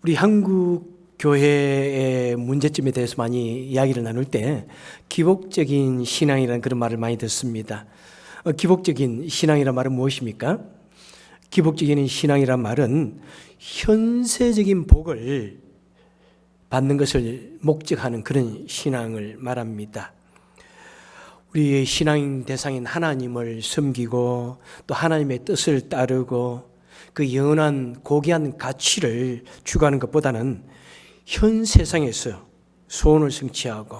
우리 한국 교회의 문제점에 대해서 많이 이야기를 나눌 때 기복적인 신앙이라는 그런 말을 많이 듣습니다. 기복적인 신앙이란 말은 무엇입니까? 기복적인 신앙이란 말은 현세적인 복을 받는 것을 목적하는 그런 신앙을 말합니다. 우리의 신앙 대상인 하나님을 섬기고 또 하나님의 뜻을 따르고 그 영원한 고귀한 가치를 추구하는 것보다는 현 세상에서 소원을 성취하고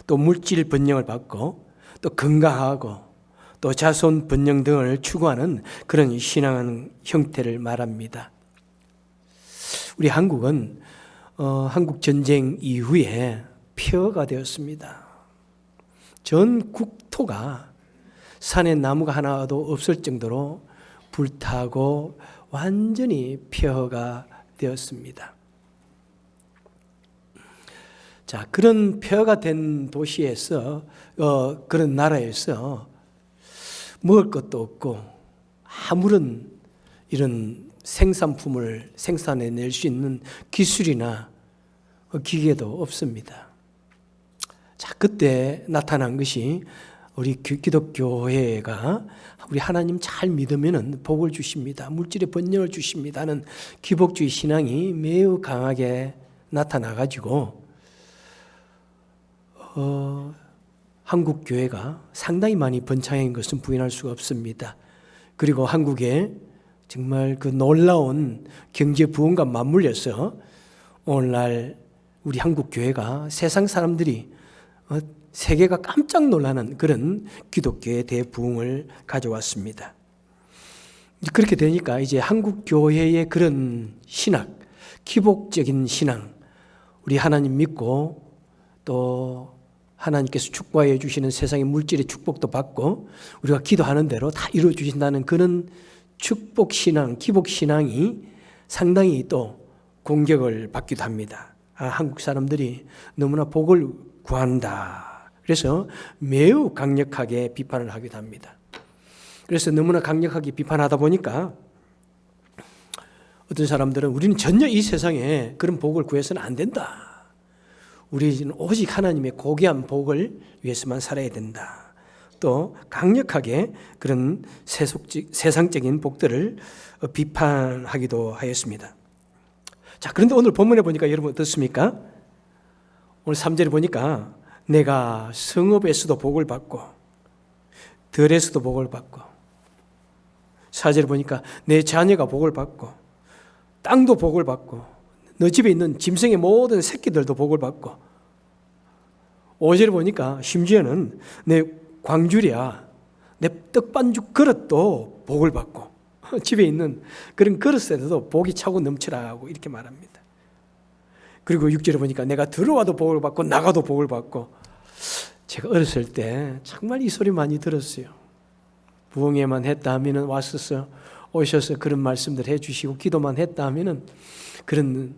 또 물질 번영을 받고 또 건강하고 또 자손 번영 등을 추구하는 그런 신앙 형태를 말합니다. 우리 한국은 한국 전쟁 이후에 폐허가 되었습니다. 전 국토가 산에 나무가 하나도 없을 정도로 불타고 완전히 폐허가 되었습니다. 자, 그런 폐허가 된 도시에서 그런 나라에서 먹을 것도 없고 아무런 이런 생산품을 생산해낼 수 있는 기술이나 기계도 없습니다. 자, 그때 나타난 것이 우리 기독교회가 우리 하나님 잘 믿으면 복을 주십니다. 물질의 번영을 주십니다 하는 기복주의 신앙이 매우 강하게 나타나가지고 한국 교회가 상당히 많이 번창한 것은 부인할 수가 없습니다. 그리고 한국에 정말 그 놀라운 경제 부흥과 맞물려서 오늘날 우리 한국 교회가 세상 사람들이 세계가 깜짝 놀라는 그런 기독교의 대부흥을 가져왔습니다. 그렇게 되니까 이제 한국 교회의 그런 신학, 기복적인 신앙, 우리 하나님 믿고 또 하나님께서 축복해 주시는 세상의 물질의 축복도 받고 우리가 기도하는 대로 다 이루어 주신다는 그런 축복 신앙, 기복 신앙이 상당히 또 공격을 받기도 합니다. 한국 사람들이 너무나 복을 구한다. 그래서 매우 강력하게 비판을 하기도 합니다. 그래서 너무나 강력하게 비판하다 보니까 어떤 사람들은 우리는 전혀 이 세상에 그런 복을 구해서는 안 된다. 우리는 오직 하나님의 고귀한 복을 위해서만 살아야 된다. 또 강력하게 그런 세상적인 복들을 비판하기도 하였습니다. 자, 그런데 오늘 본문에 보니까 여러분 어떻습니까? 오늘 3절에 보니까 내가 성읍에서도 복을 받고 들에서도 복을 받고 4절에 보니까 내 자녀가 복을 받고 땅도 복을 받고 너 집에 있는 짐승의 모든 새끼들도 복을 받고 5절에 보니까 심지어는 내 광주리야 내 떡반죽 그릇도 복을 받고 집에 있는 그런 그릇에도 복이 차고 넘치라고 이렇게 말합니다. 그리고 6절에 보니까 내가 들어와도 복을 받고 나가도 복을 받고 제가 어렸을 때 정말 이 소리 많이 들었어요. 부흥회만 했다 하면은 왔어서 오셔서 그런 말씀들 해주시고 기도만 했다 하면은 그런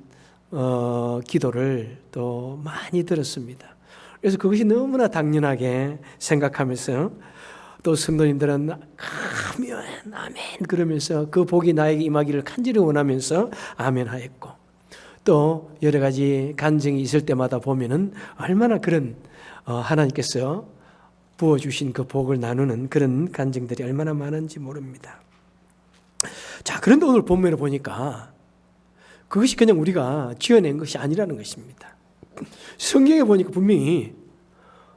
기도를 또 많이 들었습니다. 그래서 그것이 너무나 당연하게 생각하면서 또 성도님들은 아멘, 아멘 그러면서 그 복이 나에게 임하기를 간절히 원하면서 아멘 하였고 또 여러 가지 간증이 있을 때마다 보면은 얼마나 그런 하나님께서 부어주신 그 복을 나누는 그런 간증들이 얼마나 많은지 모릅니다. 자, 그런데 오늘 본문을 보니까 그것이 그냥 우리가 지어낸 것이 아니라는 것입니다. 성경에 보니까 분명히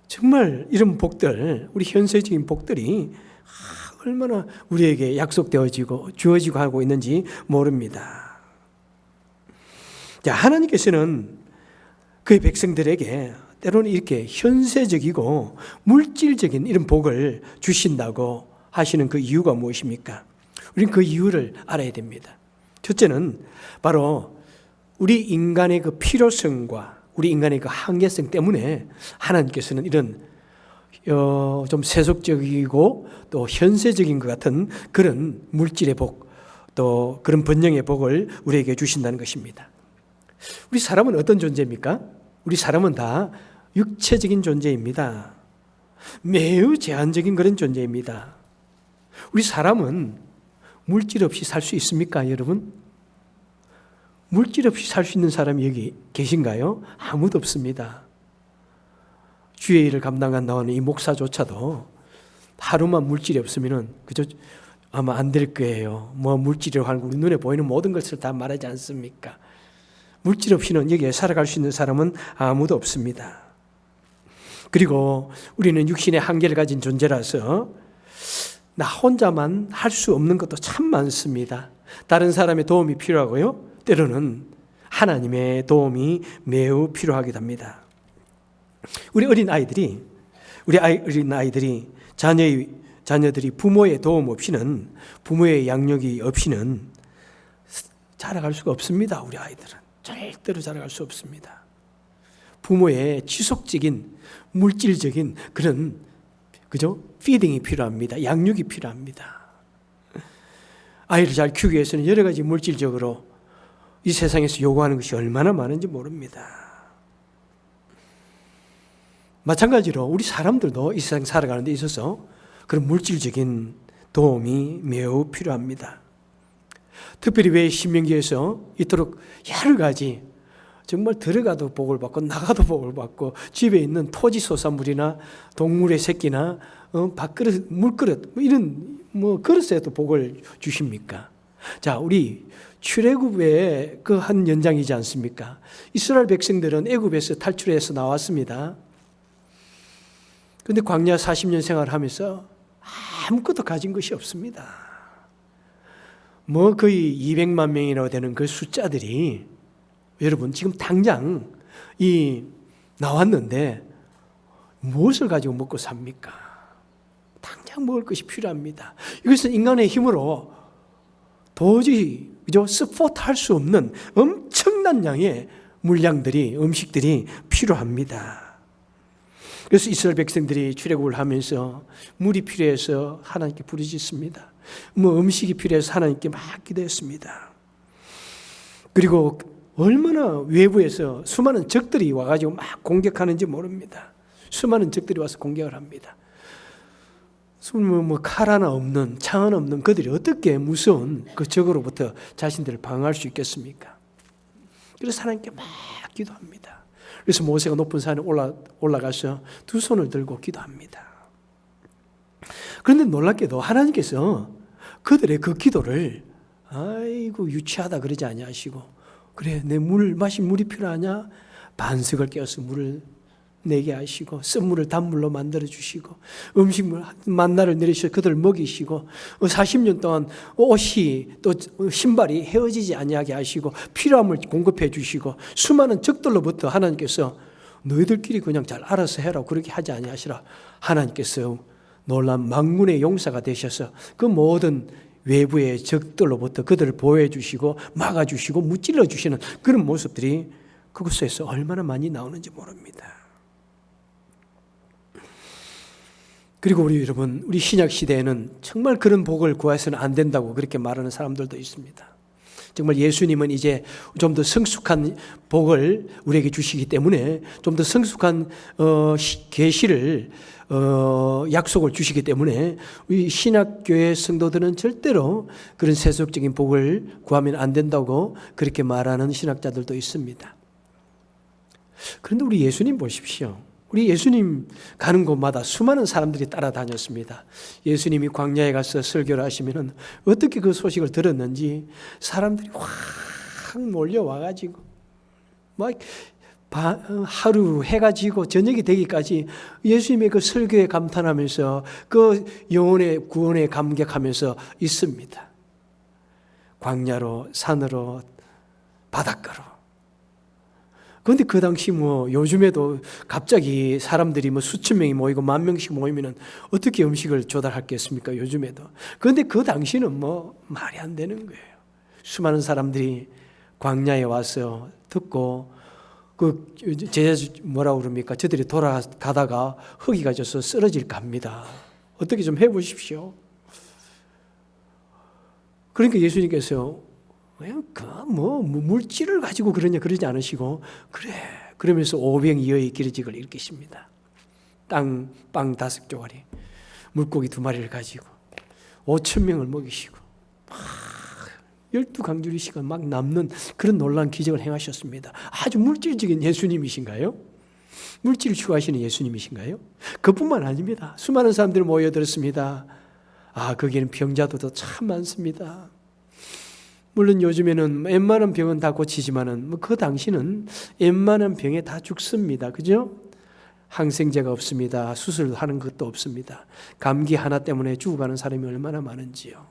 정말 이런 복들, 우리 현세적인 복들이 얼마나 우리에게 약속되어지고 주어지고 하고 있는지 모릅니다. 자, 하나님께서는 그의 백성들에게 때로는 이렇게 현세적이고 물질적인 이런 복을 주신다고 하시는 그 이유가 무엇입니까? 우리는 그 이유를 알아야 됩니다. 첫째는 바로 우리 인간의 그 필요성과 우리 인간의 그 한계성 때문에 하나님께서는 이런 좀 세속적이고 또 현세적인 것 같은 그런 물질의 복, 또 그런 번영의 복을 우리에게 주신다는 것입니다. 우리 사람은 어떤 존재입니까? 우리 사람은 다 육체적인 존재입니다. 매우 제한적인 그런 존재입니다. 우리 사람은 물질 없이 살 수 있습니까, 여러분? 물질 없이 살 수 있는 사람이 여기 계신가요? 아무도 없습니다. 주의 일을 감당한 나오는 이 목사조차도 하루만 물질이 없으면은 그저 아마 안 될 거예요. 뭐 물질이라고 하는 거 우리 눈에 보이는 모든 것을 다 말하지 않습니까? 물질 없이는 여기에 살아갈 수 있는 사람은 아무도 없습니다. 그리고 우리는 육신의 한계를 가진 존재라서 나 혼자만 할 수 없는 것도 참 많습니다. 다른 사람의 도움이 필요하고요. 때로는 하나님의 도움이 매우 필요하기도 합니다. 우리 어린 아이들이 자녀들이 부모의 도움 없이는, 부모의 양육이 없이는 자라갈 수가 없습니다. 우리 아이들은 절대로 자라갈 수 없습니다. 부모의 지속적인 물질적인 그런 피딩이 필요합니다. 양육이 필요합니다. 아이를 잘 키우기 위해서는 여러 가지 물질적으로 이 세상에서 요구하는 것이 얼마나 많은지 모릅니다. 마찬가지로 우리 사람들도 이 세상 살아가는 데 있어서 그런 물질적인 도움이 매우 필요합니다. 특별히 왜 신명기에서 이토록 여러 가지 정말 들어가도 복을 받고 나가도 복을 받고 집에 있는 토지 소산물이나 동물의 새끼나 밥그릇, 물그릇 이런 그릇에도 복을 주십니까? 자, 우리 출애굽의 그 한 연장이지 않습니까? 이스라엘 백성들은 애굽에서 탈출해서 나왔습니다. 그런데 광야 40년 생활하면서 아무것도 가진 것이 없습니다. 거의 200만 명이라고 되는 그 숫자들이 여러분 지금 당장 나왔는데 무엇을 가지고 먹고 삽니까? 당장 먹을 것이 필요합니다. 이것은 인간의 힘으로 도저히 서포트할 수 없는 엄청난 양의 물량들이, 음식들이 필요합니다. 그래서 이스라엘 백성들이 출애굽을 하면서 물이 필요해서 하나님께 부르짖습니다. 음식이 필요해서 하나님께 막 기도했습니다. 그리고 얼마나 외부에서 수많은 적들이 와가지고 막 공격하는지 모릅니다. 수많은 적들이 와서 공격을 합니다. 칼 하나 없는, 창 하나 없는 그들이 어떻게 무서운 그 적으로부터 자신들을 방어할 수 있겠습니까? 그래서 하나님께 막 기도합니다. 그래서 모세가 높은 산에 올라가서 두 손을 들고 기도합니다. 그런데 놀랍게도 하나님께서 그들의 그 기도를 아이고 유치하다 그러지 아니하시고, 그래 내 마실 물이 필요하냐? 반석을 깨어서 물을 내게 하시고, 쓴물을 단물로 만들어 주시고, 음식물 만나를 내리셔서 그들을 먹이시고, 40년 동안 옷이 또 신발이 헤어지지 아니하게 하시고, 필요함을 공급해 주시고, 수많은 적들로부터 하나님께서 너희들끼리 그냥 잘 알아서 해라 그렇게 하지 아니하시라. 하나님께서 놀란 만군의 용사가 되셔서 그 모든 외부의 적들로부터 그들을 보호해 주시고 막아 주시고 무찔러 주시는 그런 모습들이 그곳에서 얼마나 많이 나오는지 모릅니다. 그리고 우리 신약 시대에는 정말 그런 복을 구해서는 안 된다고 그렇게 말하는 사람들도 있습니다. 정말 예수님은 이제 좀 더 성숙한 복을 우리에게 주시기 때문에 좀 더 성숙한 계시를 약속을 주시기 때문에 우리 신약교회 성도들은 절대로 그런 세속적인 복을 구하면 안 된다고 그렇게 말하는 신학자들도 있습니다. 그런데 우리 예수님 보십시오. 우리 예수님 가는 곳마다 수많은 사람들이 따라다녔습니다. 예수님이 광야에 가서 설교를 하시면 어떻게 그 소식을 들었는지 사람들이 확 몰려와가지고 막 하루 해가 지고 저녁이 되기까지 예수님의 그 설교에 감탄하면서 그 영혼의 구원에 감격하면서 있습니다. 광야로, 산으로, 바닷가로. 그런데 그 당시 요즘에도 갑자기 사람들이 수천 명이 모이고 만 명씩 모이면 어떻게 음식을 조달하겠습니까? 요즘에도. 그런데 그 당시는 말이 안 되는 거예요. 수많은 사람들이 광야에 와서 듣고 그 제자 뭐라고 그럽니까? 저들이 돌아가다가 흙이 져서 쓰러질까 합니다. 어떻게 좀 해보십시오. 그러니까 예수님께서 물질을 가지고 그러지 않으시고, 그래. 그러면서 오병이어의 기르직을 일으키십니다. 빵 5조가리, 물고기 2마리를 가지고 5,000명을 먹이시고, 12강주리씨가 막 남는 그런 놀라운 기적을 행하셨습니다. 아주 물질적인 예수님이신가요? 물질을 추구하시는 예수님이신가요? 그뿐만 아닙니다. 수많은 사람들이 모여들었습니다. 거기에는 병자도 참 많습니다. 물론 요즘에는 웬만한 병은 다 고치지만은 그 당시는 웬만한 병에 다 죽습니다. 그죠? 항생제가 없습니다. 수술하는 것도 없습니다. 감기 하나 때문에 죽어가는 사람이 얼마나 많은지요.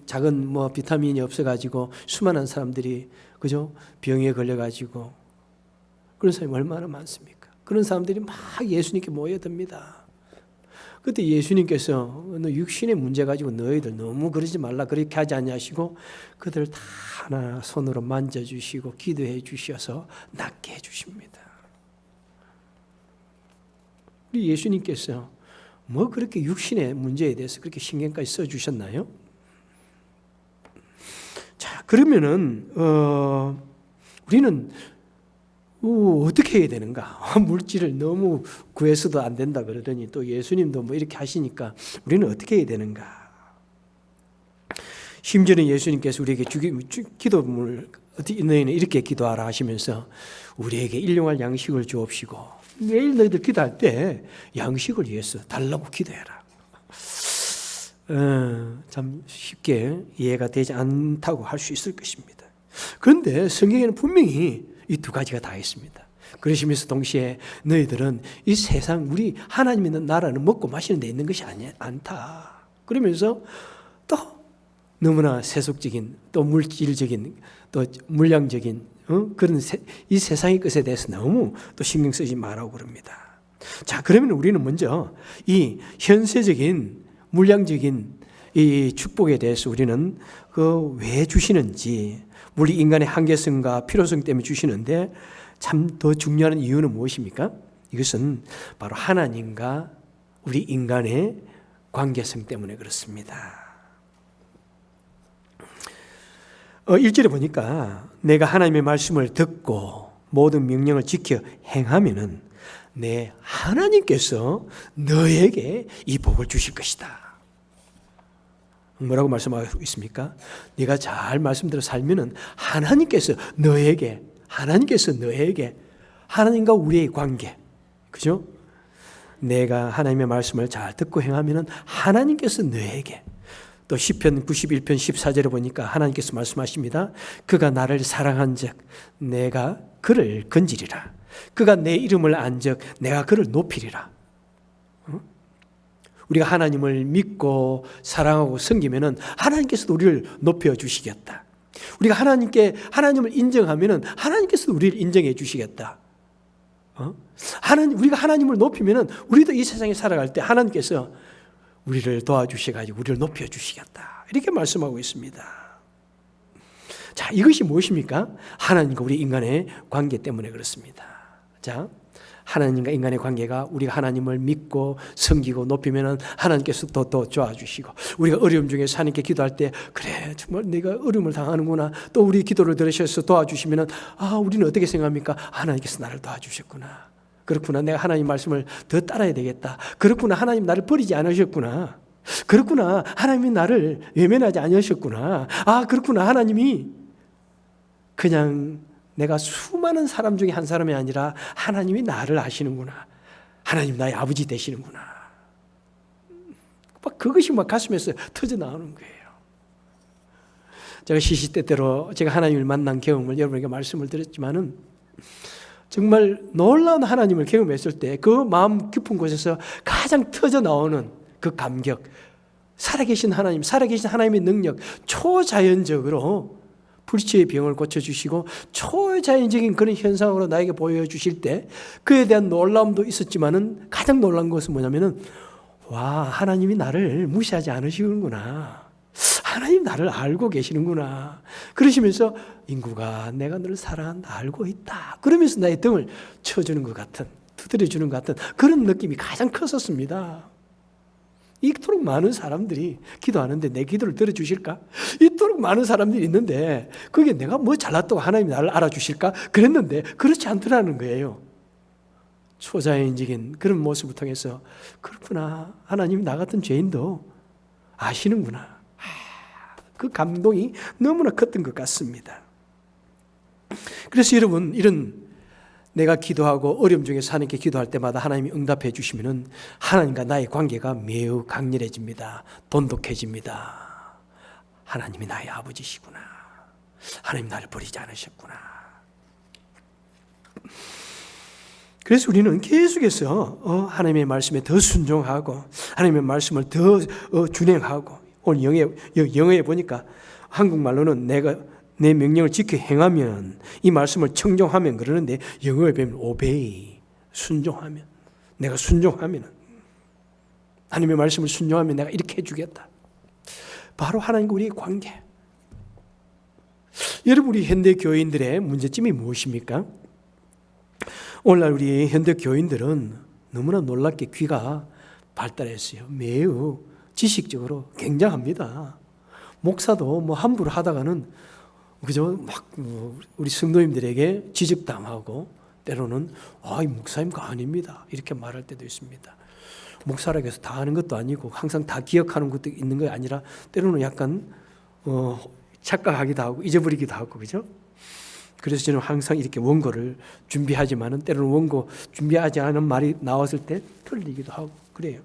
작은 비타민이 없어가지고 수많은 사람들이 그죠? 병에 걸려가지고 그런 사람이 얼마나 많습니까? 그런 사람들이 막 예수님께 모여듭니다. 그때 예수님께서 너 육신의 문제 가지고 너희들 너무 그러지 말라 그렇게 하지 않냐시고 그들 다 하나 손으로 만져주시고 기도해 주셔서 낫게 해주십니다. 우리 예수님께서 그렇게 육신의 문제에 대해서 그렇게 신경까지 써주셨나요? 자, 그러면은 우리는 어떻게 해야 되는가? 물질을 너무 구해서도 안 된다 그러더니 또 예수님도 이렇게 하시니까 우리는 어떻게 해야 되는가? 심지어는 예수님께서 우리에게 기도문을 너희는 이렇게 기도하라 하시면서 우리에게 일용할 양식을 주옵시고 매일 너희들 기도할 때 양식을 위해서 달라고 기도해라. 참 쉽게 이해가 되지 않다고 할 수 있을 것입니다. 그런데 성경에는 분명히 이 두 가지가 다 있습니다. 그러시면서 동시에 너희들은 이 세상 우리 하나님 있는 나라는 먹고 마시는 데 있는 것이 않다. 그러면서 또 너무나 세속적인 또 물질적인 또 물량적인 그런 이 세상의 것에 대해서 너무 또 신경 쓰지 말라고 그럽니다. 자, 그러면 우리는 먼저 이 현세적인 물량적인 이 축복에 대해서 우리는 왜 주시는지, 우리 인간의 한계성과 필요성 때문에 주시는데 참 더 중요한 이유는 무엇입니까? 이것은 바로 하나님과 우리 인간의 관계성 때문에 그렇습니다. 1절에 보니까 내가 하나님의 말씀을 듣고 모든 명령을 지켜 행하면은 내 하나님께서 너에게 이 복을 주실 것이다. 뭐라고 말씀하고 있습니까? 네가 잘 말씀대로 살면은 하나님께서 너에게 하나님과 우리의 관계, 그죠? 내가 하나님의 말씀을 잘 듣고 행하면은 하나님께서 너에게, 또 시편 91편 14절에 보니까 하나님께서 말씀하십니다. 그가 나를 사랑한즉 내가 그를 건지리라. 그가 내 이름을 안즉 내가 그를 높이리라. 우리가 하나님을 믿고 사랑하고 섬기면은 하나님께서도 우리를 높여 주시겠다. 우리가 하나님을 인정하면은 하나님께서도 우리를 인정해 주시겠다. 우리가 하나님을 높이면은 우리도 이 세상에 살아갈 때 하나님께서 우리를 도와주셔가지고 우리를 높여 주시겠다. 이렇게 말씀하고 있습니다. 자, 이것이 무엇입니까? 하나님과 우리 인간의 관계 때문에 그렇습니다. 자, 하나님과 인간의 관계가 우리가 하나님을 믿고 섬기고 높이면 하나님께서 더 도와주시고, 우리가 어려움 중에서 하나님께 기도할 때 그래 정말 내가 어려움을 당하는구나, 또 우리 기도를 들으셔서 도와주시면 우리는 어떻게 생각합니까? 하나님께서 나를 도와주셨구나. 그렇구나. 내가 하나님 말씀을 더 따라야 되겠다. 그렇구나. 하나님 나를 버리지 않으셨구나. 그렇구나. 하나님이 나를 외면하지 않으셨구나. 그렇구나. 하나님이 그냥 내가 수많은 사람 중에 한 사람이 아니라 하나님이 나를 아시는구나. 하나님 나의 아버지 되시는구나. 막 그것이 막 가슴에서 터져 나오는 거예요. 제가 시시때때로 제가 하나님을 만난 경험을 여러분에게 말씀을 드렸지만은 정말 놀라운 하나님을 경험했을 때 그 마음 깊은 곳에서 가장 터져 나오는 그 감격, 살아계신 하나님의 능력, 초자연적으로 불치의 병을 고쳐주시고 초자연적인 그런 현상으로 나에게 보여주실 때 그에 대한 놀라움도 있었지만은 가장 놀란 것은 뭐냐면은 하나님이 나를 무시하지 않으시는구나. 하나님 나를 알고 계시는구나. 그러시면서 인구가 내가 너를 사랑한다 알고 있다. 그러면서 나의 등을 쳐주는 것 같은, 두드려주는 것 같은 그런 느낌이 가장 컸었습니다. 이토록 많은 사람들이 기도하는데 내 기도를 들어주실까? 이토록 많은 사람들이 있는데 그게 내가 뭐 잘났다고 하나님이 나를 알아주실까? 그랬는데 그렇지 않더라는 거예요. 초자연적인 그런 모습을 통해서 그렇구나. 하나님 나 같은 죄인도 아시는구나. 그 감동이 너무나 컸던 것 같습니다. 그래서 여러분, 이런 내가 기도하고 어려움 중에서 하나님께 기도할 때마다 하나님이 응답해 주시면은 하나님과 나의 관계가 매우 강렬해집니다. 돈독해집니다. 하나님이 나의 아버지시구나. 하나님 나를 버리지 않으셨구나. 그래서 우리는 계속해서 하나님의 말씀에 더 순종하고 하나님의 말씀을 더 준행하고, 오늘 영어에 보니까 한국말로는 내가 내 명령을 지켜 행하면, 이 말씀을 청종하면 그러는데, 영어에 보면 obey, 순종하면, 내가 순종하면, 하나님의 말씀을 순종하면 내가 이렇게 해주겠다. 바로 하나님과 우리의 관계. 여러분, 우리 현대 교인들의 문제점이 무엇입니까? 오늘날 우리 현대 교인들은 너무나 놀랍게 귀가 발달했어요. 매우 지식적으로 굉장합니다. 목사도 뭐 함부로 하다가는 그죠? 막 우리 성도님들에게 지적당하고, 때로는 이 목사님가 아닙니다, 이렇게 말할 때도 있습니다. 목사라고 해서 다 아는 것도 아니고 항상 다 기억하는 것도 있는 게 아니라 때로는 약간 착각하기도 하고 잊어버리기도 하고, 그죠? 그래서 저는 항상 이렇게 원고를 준비하지만은 때로는 원고 준비하지 않은 말이 나왔을 때 틀리기도 하고 그래요.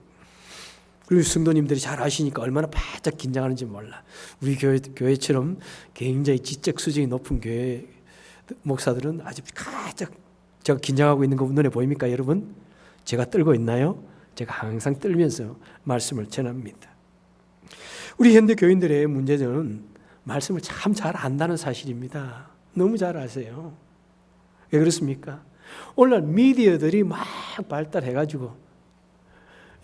그리고 성도님들이 잘 아시니까 얼마나 바짝 긴장하는지 몰라. 우리 교회처럼 굉장히 지적 수준이 높은 교회 목사들은 아주 바짝, 제가 긴장하고 있는 거 눈에 보입니까, 여러분? 제가 떨고 있나요? 제가 항상 떨면서 말씀을 전합니다. 우리 현대 교인들의 문제는 말씀을 참 잘 안다는 사실입니다. 너무 잘 아세요. 왜 그렇습니까? 오늘날 미디어들이 막 발달해가지고,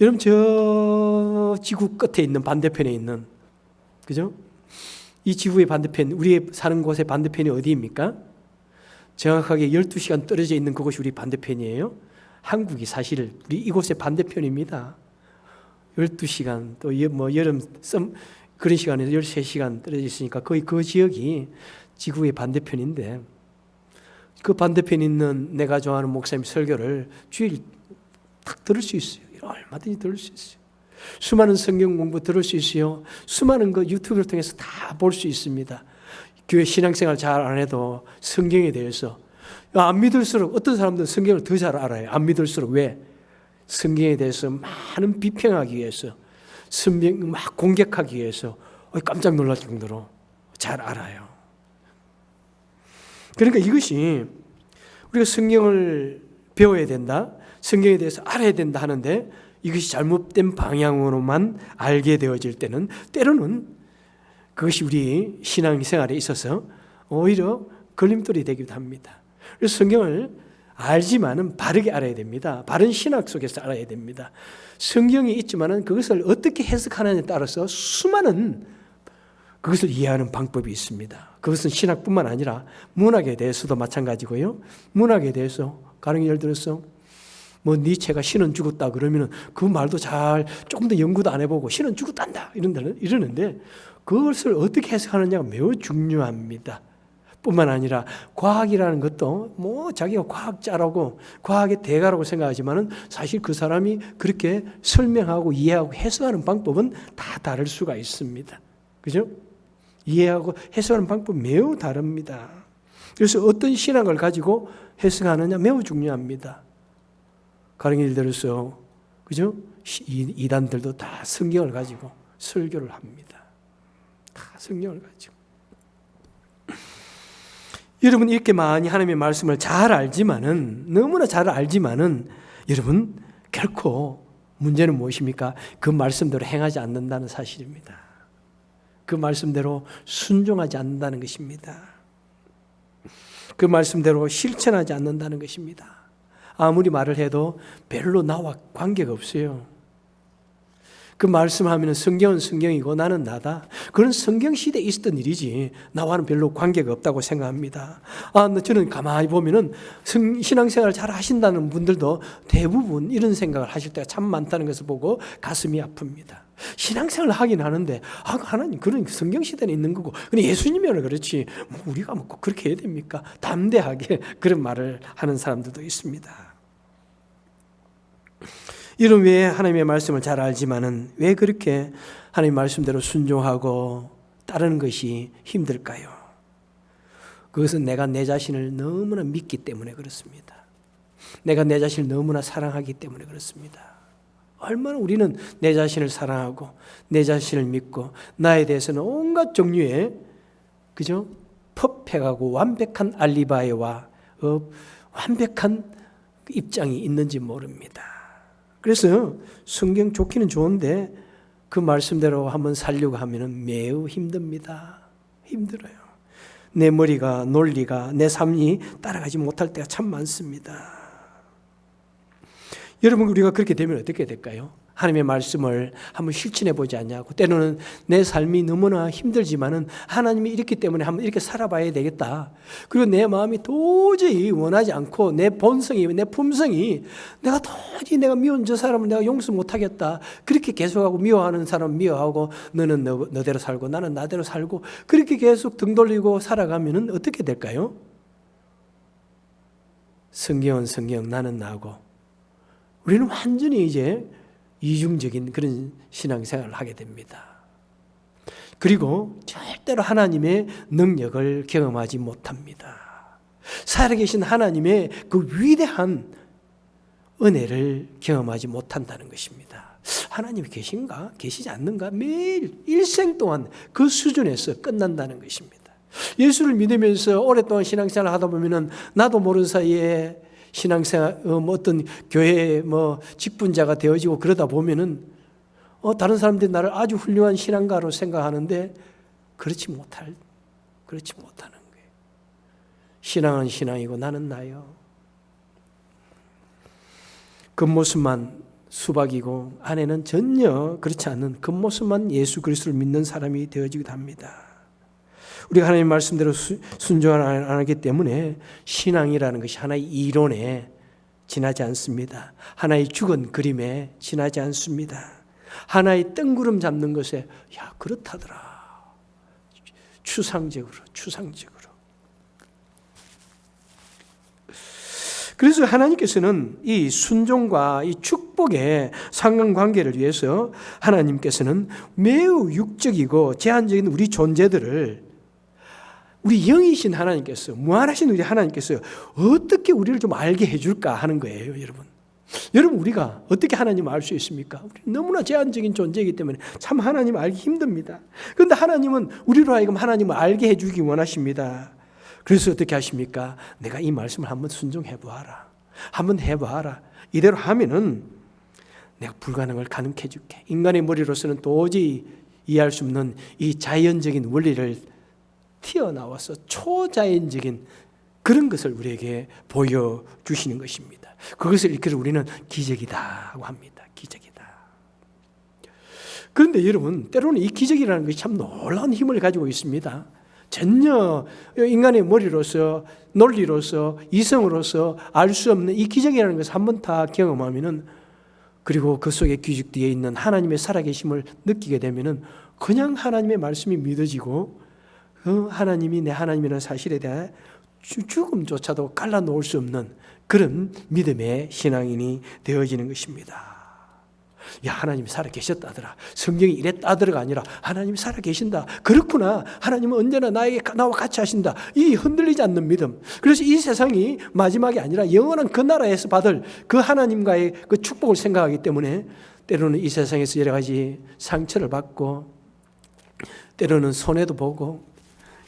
여러분 저 지구 끝에 있는 반대편에 있는, 그죠? 이 지구의 반대편, 우리 사는 곳의 반대편이 어디입니까? 정확하게 12시간 떨어져 있는 그곳이 우리 반대편이에요. 한국이 사실 우리 이곳의 반대편입니다. 12시간, 또 뭐 여름 그런 시간에 13시간 떨어져 있으니까 거의 그 지역이 지구의 반대편인데, 그 반대편에 있는 내가 좋아하는 목사님 설교를 주일 딱 들을 수 있어요. 얼마든지 들을 수 있어요. 수많은 성경 공부 들을 수 있어요. 수많은 거 유튜브를 통해서 다 볼 수 있습니다. 교회 신앙생활 잘 안 해도 성경에 대해서 안 믿을수록, 어떤 사람들은 성경을 더 잘 알아요. 안 믿을수록. 왜? 성경에 대해서 많은 비평하기 위해서, 성경 막 공격하기 위해서 깜짝 놀랄 정도로 잘 알아요. 그러니까 이것이 우리가 성경을 배워야 된다, 성경에 대해서 알아야 된다 하는데, 이것이 잘못된 방향으로만 알게 되어질 때는 때로는 그것이 우리 신앙생활에 있어서 오히려 걸림돌이 되기도 합니다. 그래서 성경을 알지만은 바르게 알아야 됩니다. 바른 신학 속에서 알아야 됩니다. 성경이 있지만은 그것을 어떻게 해석하느냐에 따라서 수많은 그것을 이해하는 방법이 있습니다. 그것은 신학뿐만 아니라 문학에 대해서도 마찬가지고요. 문학에 대해서 가령 예를 들어서 뭐 니체가 신은 죽었다 그러면은 그 말도 잘 조금 더 연구도 안 해보고 신은 죽었단다 이러는데, 그것을 어떻게 해석하느냐가 매우 중요합니다. 뿐만 아니라 과학이라는 것도 뭐 자기가 과학자라고 과학의 대가라고 생각하지만은 사실 그 사람이 그렇게 설명하고 이해하고 해석하는 방법은 다 다를 수가 있습니다. 그죠? 이해하고 해석하는 방법이 매우 다릅니다. 그래서 어떤 신학을 가지고 해석하느냐 매우 중요합니다. 가령 예를 들어서, 그죠? 이단들도 다 성경을 가지고 설교를 합니다. 다 성경을 가지고. 여러분 이렇게 많이 하나님의 말씀을 잘 알지만은, 너무나 잘 알지만은, 여러분 결코 문제는 무엇입니까? 그 말씀대로 행하지 않는다는 사실입니다. 그 말씀대로 순종하지 않는다는 것입니다. 그 말씀대로 실천하지 않는다는 것입니다. 아무리 말을 해도 별로 나와 관계가 없어요. 그 말씀하면 성경은 성경이고 나는 나다. 그런 성경 시대에 있었던 일이지 나와는 별로 관계가 없다고 생각합니다. 저는 가만히 보면은 신앙생활 잘 하신다는 분들도 대부분 이런 생각을 하실 때가 참 많다는 것을 보고 가슴이 아픕니다. 신앙생활을 하긴 하는데 하나님 그런 성경 시대는 있는 거고, 근데 예수님이라 그렇지 뭐 우리가 뭐 꼭 그렇게 해야 됩니까? 담대하게 그런 말을 하는 사람들도 있습니다. 이런 왜 하나님의 말씀을 잘 알지만은 왜 그렇게 하나님 말씀대로 순종하고 따르는 것이 힘들까요? 그것은 내가 내 자신을 너무나 믿기 때문에 그렇습니다. 내가 내 자신을 너무나 사랑하기 때문에 그렇습니다. 얼마나 우리는 내 자신을 사랑하고 내 자신을 믿고 나에 대해서는 온갖 종류의 그죠? 퍼펙하고 완벽한 알리바이와 완벽한 입장이 있는지 모릅니다. 그래서 성경 좋기는 좋은데 그 말씀대로 한번 살려고 하면 매우 힘듭니다. 힘들어요. 내 머리가 논리가 내 삶이 따라가지 못할 때가 참 많습니다. 여러분 우리가 그렇게 되면 어떻게 될까요? 하나님의 말씀을 한번 실천해 보지 않냐고. 때로는 내 삶이 너무나 힘들지만은 하나님이 이렇기 때문에 한번 이렇게 살아봐야 되겠다. 그리고 내 마음이 도저히 원하지 않고 내 본성이 내 품성이 내가 도저히 내가 미운 저 사람을 내가 용서 못하겠다. 그렇게 계속하고 미워하는 사람 미워하고 너는 너대로 살고 나는 나대로 살고 그렇게 계속 등 돌리고 살아가면은 어떻게 될까요? 성경은 성경 나는 나고 우리는 완전히 이제 이중적인 그런 신앙생활을 하게 됩니다. 그리고 절대로 하나님의 능력을 경험하지 못합니다. 살아계신 하나님의 그 위대한 은혜를 경험하지 못한다는 것입니다. 하나님이 계신가? 계시지 않는가? 매일 일생 동안 그 수준에서 끝난다는 것입니다. 예수를 믿으면서 오랫동안 신앙생활을 하다 보면은 나도 모르는 사이에 신앙생활 어떤 교회 직분자가 되어지고 그러다 보면은 다른 사람들이 나를 아주 훌륭한 신앙가로 생각하는데 그렇지 못하는 거예요. 신앙은 신앙이고 나는 나요. 겉모습만 수박이고 안에는 전혀 그렇지 않는 겉모습만 예수 그리스도를 믿는 사람이 되어지기도 합니다. 우리가 하나님 말씀대로 순종을 안 하기 때문에 신앙이라는 것이 하나의 이론에 지나지 않습니다. 하나의 죽은 그림에 지나지 않습니다. 하나의 뜬구름 잡는 것에 야 그렇다더라. 추상적으로. 그래서 하나님께서는 이 순종과 이 축복의 상관관계를 위해서 하나님께서는 매우 육적이고 제한적인 우리 존재들을 우리 영이신 하나님께서 무한하신 우리 하나님께서 어떻게 우리를 좀 알게 해줄까 하는 거예요. 여러분 우리가 어떻게 하나님을 알 수 있습니까? 우리 너무나 제한적인 존재이기 때문에 참 하나님을 알기 힘듭니다. 그런데 하나님은 우리로 하여금 하나님을 알게 해주기 원하십니다. 그래서 어떻게 하십니까? 내가 이 말씀을 한번 순종해보아라. 한번 해봐라. 이대로 하면은 내가 불가능을 가능케 해줄게. 인간의 머리로서는 도저히 이해할 수 없는 이 자연적인 원리를 튀어나와서 초자연적인 그런 것을 우리에게 보여주시는 것입니다. 그것을 일컬어 우리는 기적이다고 합니다. 기적이다. 그런데 여러분 때로는 이 기적이라는 것이 참 놀라운 힘을 가지고 있습니다. 전혀 인간의 머리로서 논리로서 이성으로서 알 수 없는 이 기적이라는 것을 한번 다 경험하면은 그리고 그 속에 기적 뒤에 있는 하나님의 살아계심을 느끼게 되면은 그냥 하나님의 말씀이 믿어지고 그 하나님이 내 하나님이라는 사실에 대해 죽음조차도 갈라놓을 수 없는 그런 믿음의 신앙인이 되어지는 것입니다. 야 하나님이 살아계셨다더라. 성경이 이랬다더라가 아니라 하나님이 살아계신다. 그렇구나. 하나님은 언제나 나와 같이 하신다. 이 흔들리지 않는 믿음. 그래서 이 세상이 마지막이 아니라 영원한 그 나라에서 받을 그 하나님과의 그 축복을 생각하기 때문에 때로는 이 세상에서 여러 가지 상처를 받고 때로는 손해도 보고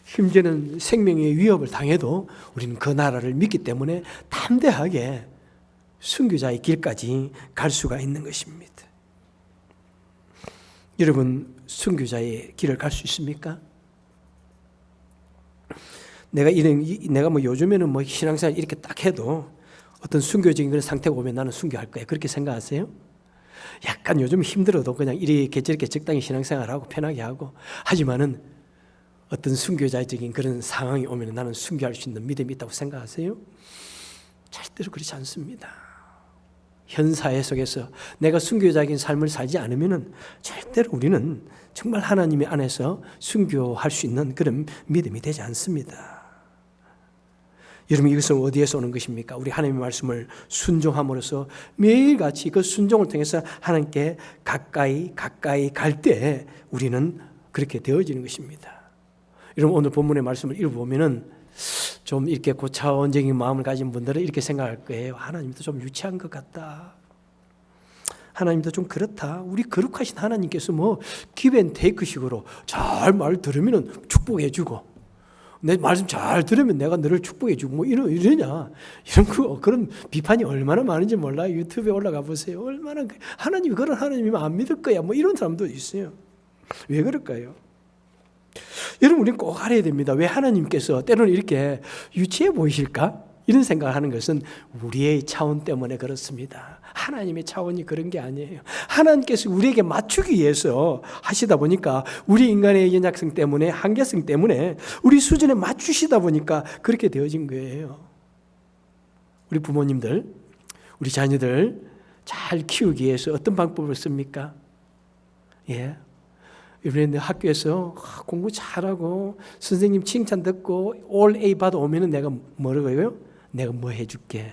심지어는 생명의 위협을 당해도 우리는 그 나라를 믿기 때문에 담대하게 선교자의 길까지 갈 수가 있는 것입니다. 여러분 선교자의 길을 갈 수 있습니까? 내가 뭐 요즘에는 뭐 신앙생활 이렇게 딱 해도 어떤 순교적인 그런 상태가 오면 나는 순교할 거야. 그렇게 생각하세요? 약간 요즘 힘들어도 그냥 이렇게 저렇게 적당히 신앙생활하고 편하게 하고 하지만은 어떤 순교자적인 그런 상황이 오면 나는 순교할 수 있는 믿음이 있다고 생각하세요? 절대로 그렇지 않습니다. 현 사회 속에서 내가 순교자적인 삶을 살지 않으면은 절대로 우리는 정말 하나님의 안에서 순교할 수 있는 그런 믿음이 되지 않습니다. 여러분, 이것은 어디에서 오는 것입니까? 우리 하나님의 말씀을 순종함으로써 매일같이 그 순종을 통해서 하나님께 가까이 갈 때 우리는 그렇게 되어지는 것입니다. 여러분, 오늘 본문의 말씀을 읽어보면은 좀 이렇게 고차원적인 마음을 가진 분들은 이렇게 생각할 거예요. 하나님도 좀 유치한 것 같다. 하나님도 좀 그렇다. 우리 거룩하신 하나님께서 뭐 기브앤테이크식으로 잘 말 들으면 축복해주고, 내 말씀 잘 들으면 내가 너를 축복해주고, 뭐 이러냐. 그런 비판이 얼마나 많은지 몰라요. 유튜브에 올라가 보세요. 얼마나 하나님이 그런 하나님이면 안 믿을 거야. 뭐 이런 사람도 있어요. 왜 그럴까요? 여러분, 우리는 꼭 알아야 됩니다. 왜 하나님께서 때로는 이렇게 유치해 보이실까? 이런 생각을 하는 것은 우리의 차원 때문에 그렇습니다. 하나님의 차원이 그런 게 아니에요. 하나님께서 우리에게 맞추기 위해서 하시다 보니까 우리 인간의 연약성 때문에, 한계성 때문에 우리 수준에 맞추시다 보니까 그렇게 되어진 거예요. 우리 부모님들, 우리 자녀들 잘 키우기 위해서 어떤 방법을 씁니까? 예. 이번에 학교에서 공부 잘하고 선생님 칭찬 듣고 올 A 받아 오면은 내가 뭐라고요? 내가 뭐 해줄게.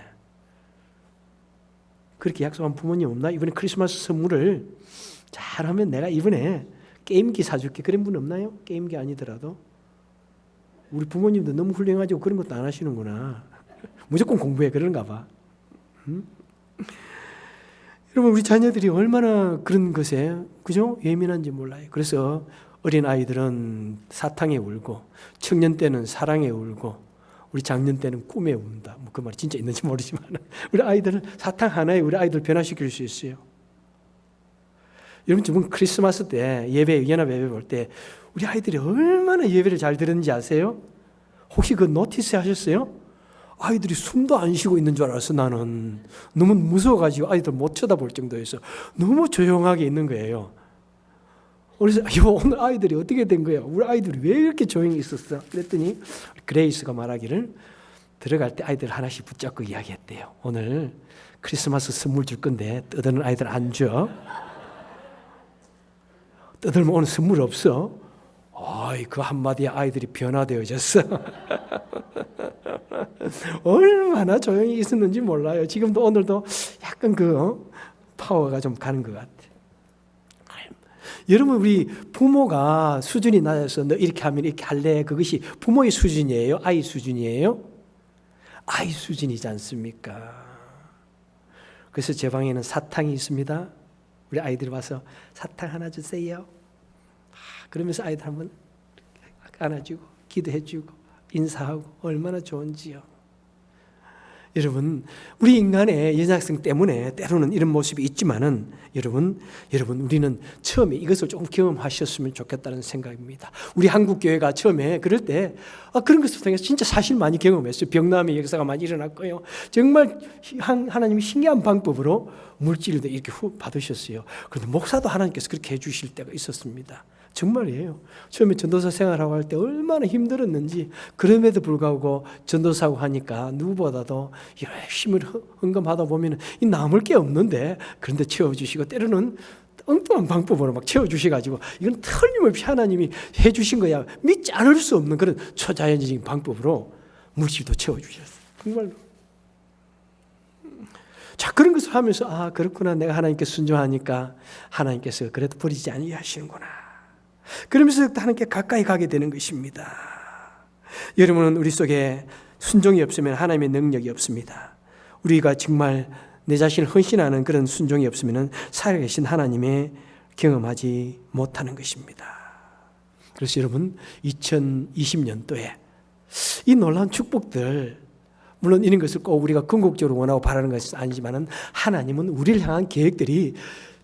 그렇게 약속한 부모님 없나? 이번에 크리스마스 선물을 잘하면 내가 이번에 게임기 사줄게. 그런 분 없나요? 게임기 아니더라도. 우리 부모님도 너무 훌륭하지고 그런 것도 안 하시는구나. 무조건 공부해 그런가 봐. 여러분, 우리 자녀들이 얼마나 그런 것에, 그죠? 예민한지 몰라요. 그래서 어린 아이들은 사탕에 울고, 청년 때는 사랑에 울고, 우리 장년 때는 꿈에 운다. 뭐 그 말이 진짜 있는지 모르지만, 우리 아이들은 사탕 하나에 우리 아이들 변화시킬 수 있어요. 여러분, 지금 크리스마스 때 연합 예배 볼 때 우리 아이들이 얼마나 예배를 잘 들었는지 아세요? 혹시 그 노티스 하셨어요? 아이들이 숨도 안 쉬고 있는 줄 알았어. 나는 너무 무서워가지고 아이들 못 쳐다볼 정도였어. 너무 조용하게 있는 거예요. 그래서 오늘 아이들이 어떻게 된 거야? 우리 아이들이 왜 이렇게 조용히 있었어? 그랬더니 그레이스가 말하기를 들어갈 때 아이들 하나씩 붙잡고 이야기했대요. 오늘 크리스마스 선물 줄 건데 떠드는 아이들 안 줘. 떠들면 오늘 선물 없어. 그 한마디에 아이들이 변화되어졌어. 얼마나 조용히 있었는지 몰라요. 지금도 오늘도 약간 파워가 좀 가는 것 같아요. 여러분, 우리 부모가 수준이 낮아서 너 이렇게 하면 이렇게 할래? 그것이 부모의 수준이에요? 아이 수준이에요? 아이 수준이지 않습니까? 그래서 제 방에는 사탕이 있습니다. 우리 아이들이 와서 사탕 하나 주세요. 그러면서 아이들 한번 안아주고 기도해주고 인사하고 얼마나 좋은지요. 여러분, 우리 인간의 연약성 때문에 때로는 이런 모습이 있지만은 여러분 우리는 처음에 이것을 조금 경험하셨으면 좋겠다는 생각입니다. 우리 한국 교회가 처음에 그럴 때 그런 것을 통해서 진짜 사실 많이 경험했어요. 병남의 역사가 많이 일어났고요. 정말 하나님이 신기한 방법으로 물질도 이렇게 받으셨어요. 그런데 목사도 하나님께서 그렇게 해주실 때가 있었습니다. 정말이에요. 처음에 전도사 생활하고 할 때 얼마나 힘들었는지, 그럼에도 불구하고 전도사하고 하니까 누구보다도 열심히 헌금하다 보면 남을 게 없는데, 그런데 채워주시고 때로는 엉뚱한 방법으로 막 채워주셔가지고 이건 틀림없이 하나님이 해주신 거야. 믿지 않을 수 없는 그런 초자연적인 방법으로 물질도 채워주셨어요. 정말로. 자, 그런 것을 하면서 그렇구나. 내가 하나님께 순종하니까 하나님께서 그래도 버리지 아니하시는구나. 그러면서 하나님께 가까이 가게 되는 것입니다. 여러분은 우리 속에 순종이 없으면 하나님의 능력이 없습니다. 우리가 정말 내 자신을 헌신하는 그런 순종이 없으면 살아계신 하나님의 경험하지 못하는 것입니다. 그래서 여러분, 2020년도에 이 놀라운 축복들, 물론 이런 것을 꼭 우리가 궁극적으로 원하고 바라는 것은 아니지만 하나님은 우리를 향한 계획들이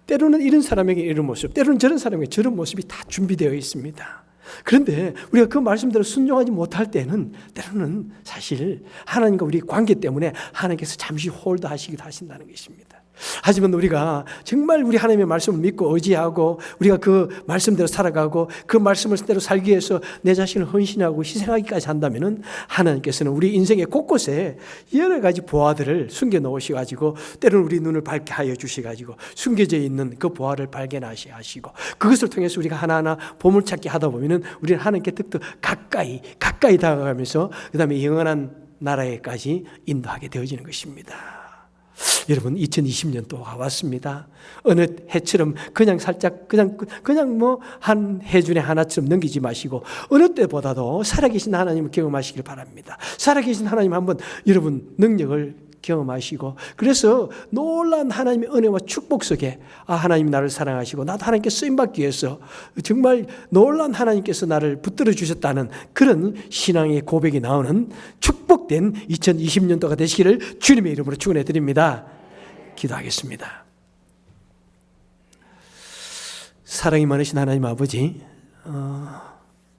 때로는 이런 사람에게 이런 모습, 때로는 저런 사람에게 저런 모습이 다 준비되어 있습니다. 그런데 우리가 그 말씀대로 순종하지 못할 때는 때로는 사실 하나님과 우리 관계 때문에 하나님께서 잠시 홀드하시기도 하신다는 것입니다. 하지만 우리가 정말 우리 하나님의 말씀을 믿고 의지하고 우리가 그 말씀대로 살아가고 그 말씀대로 살기 위해서 내 자신을 헌신하고 희생하기까지 한다면 하나님께서는 우리 인생의 곳곳에 여러 가지 보화들을 숨겨놓으셔가지고 때로는 우리 눈을 밝게 하여 주셔가지고 숨겨져 있는 그 보화를 발견하시고 그것을 통해서 우리가 하나하나 보물찾기 하다 보면 우리는 하나님께 더욱 가까이 다가가면서 그 다음에 영원한 나라에까지 인도하게 되어지는 것입니다. 여러분, 2020년도가 왔습니다. 어느 해처럼 그냥 살짝 그냥 뭐 한 해 중에 하나처럼 넘기지 마시고 어느 때보다도 살아계신 하나님을 경험하시길 바랍니다. 살아계신 하나님 한번 여러분 능력을 경험하시고, 그래서 놀라운 하나님의 은혜와 축복 속에 하나님이 나를 사랑하시고 나도 하나님께 쓰임받기 위해서 정말 놀라운 하나님께서 나를 붙들어 주셨다는 그런 신앙의 고백이 나오는 축복된 2020년도가 되시기를 주님의 이름으로 축원해 드립니다. 기도하겠습니다. 사랑이 많으신 하나님 아버지,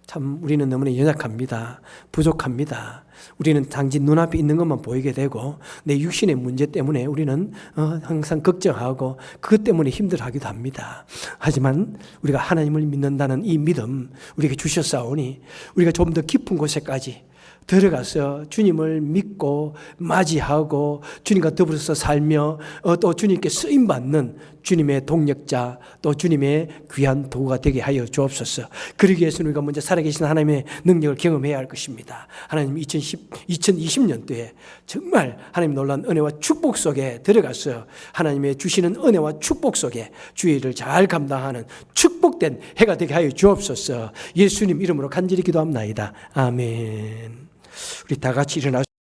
참 우리는 너무나 연약합니다. 부족합니다. 우리는 단지 눈앞에 있는 것만 보이게 되고 내 육신의 문제 때문에 우리는 항상 걱정하고 그것 때문에 힘들어하기도 합니다. 하지만 우리가 하나님을 믿는다는 이 믿음 우리에게 주셨사오니 우리가 좀 더 깊은 곳에까지 들어가서 주님을 믿고 맞이하고 주님과 더불어서 살며 또 주님께 쓰임받는 주님의 동력자 또 주님의 귀한 도구가 되게 하여 주옵소서. 그러기 위해서는 우리가 먼저 살아계신 하나님의 능력을 경험해야 할 것입니다. 하나님 2020년도에 정말 하나님 놀라운 은혜와 축복 속에 들어가서 하나님의 주시는 은혜와 축복 속에 주의 일을 잘 감당하는 축복된 해가 되게 하여 주옵소서. 예수님 이름으로 간절히 기도합나이다. 아멘. 우리 다 같이 일어나서